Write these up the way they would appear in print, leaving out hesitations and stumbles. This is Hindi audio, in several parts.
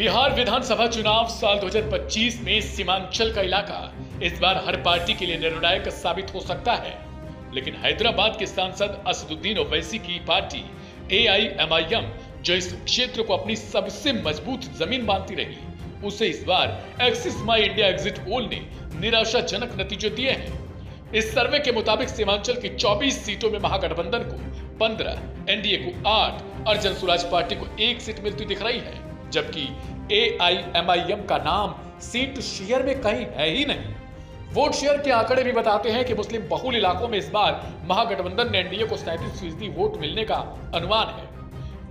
बिहार विधानसभा चुनाव साल 2025 में सीमांचल का इलाका इस बार हर पार्टी के लिए निर्णायक साबित हो सकता है। लेकिन हैदराबाद के सांसद असदुद्दीन ओवैसी की पार्टी AIMIM, जो इस क्षेत्र को अपनी सबसे मजबूत जमीन मानती रही, उसे इस बार Axis My India exit poll ने निराशाजनक नतीजे दिए हैं। इस सर्वे के मुताबिक सीमांचल की 24 सीटों में महागठबंधन को 15, एनडीए को 8 और जनसुराज पार्टी को 1 सीट मिलती दिख रही है, जबकि AIMIM का नाम सीट शेयर में कहीं है ही नहीं। वोट शेयर के आंकड़े भी बताते हैं कि मुस्लिम बहुल इलाकों में इस बार महागठबंधन ने एनडीए को 37% वोट मिलने का अनुमान है।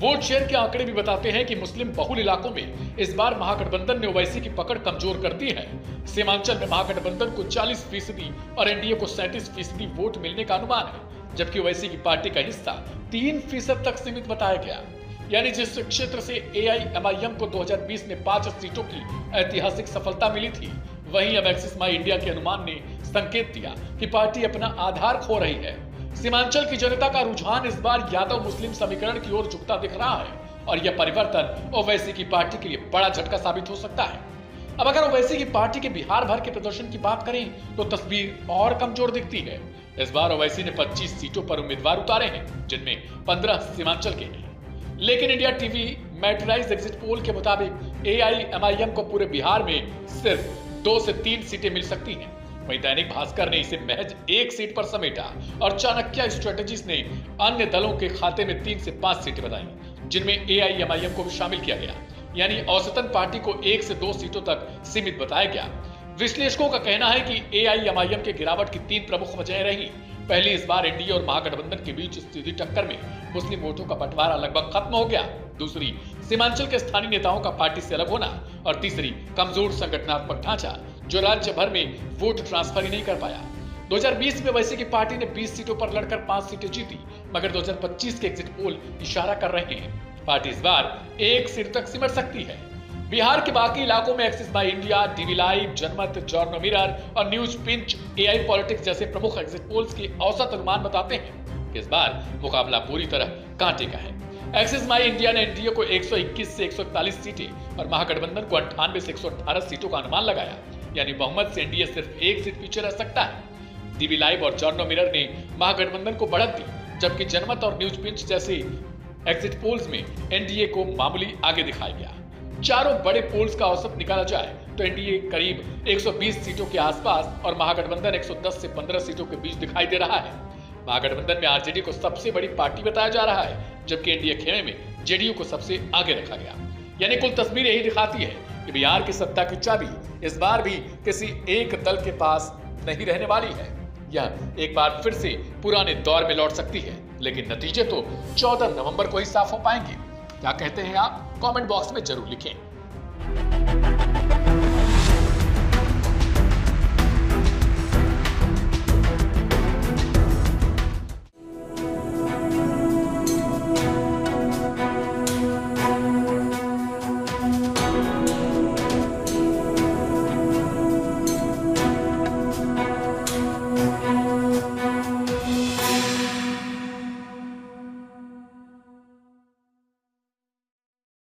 वोट शेयर के आंकड़े भी बताते हैं कि मुस्लिम बहुल इलाकों में इस बार महागठबंधन ने ओवैसी की पकड़ कमजोर कर दी है। सीमांचल में महागठबंधन को 40% और एनडीए को 37% वोट मिलने का अनुमान है, जबकि ओवैसी की पार्टी का हिस्सा 3% तक सीमित बताया गया। यानी जिस क्षेत्र से AIMIM को 2020 में 5 सीटों की ऐतिहासिक सफलता मिली थी, वहीं अब एक्सिस माई इंडिया के अनुमान ने संकेत दिया कि पार्टी अपना आधार खो रही है। सीमांचल की जनता का रुझान इस बार यादव मुस्लिम समीकरण की ओर झुकता दिख रहा है और यह परिवर्तन ओवैसी की पार्टी के लिए बड़ा झटका साबित हो सकता है। अब अगर ओवैसी की पार्टी के बिहार भर के प्रदर्शन की बात करें तो तस्वीर और कमजोर दिखती है। इस बार ओवैसी ने 25 सीटों पर उम्मीदवार उतारे हैं, जिनमें 15 सीमांचल के हैं। लेकिन इंडिया टीवी मैट्राइज एग्जिट पोल के मुताबिक AIMIM को पूरे बिहार में सिर्फ 2 से 3 सीटें मिल सकती हैं। वहीं दैनिक भास्कर ने इसे महज 1 सीट पर समेटा और चाणक्य स्ट्रेटेजीज ने अन्य दलों के खाते में 3 से 5 सीटें बताई, जिनमें AIMIM को भी शामिल किया गया। यानी औसतन पार्टी को 1 से 2 सीटों तक सीमित बताया गया। विश्लेषकों का कहना है कि AIMIM के गिरावट की 3 प्रमुख वजहें रही। पहली, इस बार एनडीए और महागठबंधन के बीच सीधी टक्कर में मुस्लिम वोटों का बंटवारा लगभग खत्म हो गया। दूसरी, सीमांचल के स्थानीय नेताओं का पार्टी से अलग होना। और तीसरी, कमजोर संगठनात्मक ढांचा, जो राज्य भर में वोट ट्रांसफर ही नहीं कर पाया। 2020 में ओवैसी की पार्टी ने 20 सीटों पर लड़कर 5 सीटें जीती, मगर 2025 के एग्जिट पोल इशारा कर रहे हैं पार्टी इस बार 1 सीट तक सिमट सकती है। बिहार के बाकी इलाकों में axis My India, TV live, जनमत, जॉर्नो मिरर और न्यूज पिंच, AI पॉलिटिक्स जैसे प्रमुख एग्जिट पोल्स के औसत अनुमान बताते हैं कि इस बार मुकाबला पूरी तरह कांटे का है। एक्सिस माई इंडिया ने एनडीए को 121 से 141 सीटें और महागठबंधन को 98 से 118 सीटों का अनुमान लगाया। यानी बहुमत से एनडीए सिर्फ 1 सीट पीछे रह सकता है। टीवी लाइव और जॉर्नो मिरर ने महागठबंधन को बढ़त दी, जबकि जनमत और न्यूज पिंच जैसे एग्जिट पोल्स में एनडीए को मामूली आगे दिखाया गया। चारों बड़े पोल्स का औसत निकाला जाए तो एनडीए करीब 120 सीटों के आसपास और महागठबंधन 110 से 15 सीटों के बीच दिखाई दे रहा है। महागठबंधन में आरजेडी को सबसे बड़ी पार्टी बताया जा रहा है, जबकि एनडीए खेमे में जेडीयू को सबसे आगे रखा गया। यानी कुल तस्वीर यही दिखाती है कि बिहार की सत्ता की चाबी इस बार भी किसी एक दल के पास नहीं रहने वाली है। यह एक बार फिर से पुराने दौर में लौट सकती है, लेकिन नतीजे तो 14 नवंबर को ही साफ हो पाएंगे। क्या कहते हैं आप? कमेंट बॉक्स में जरूर लिखें।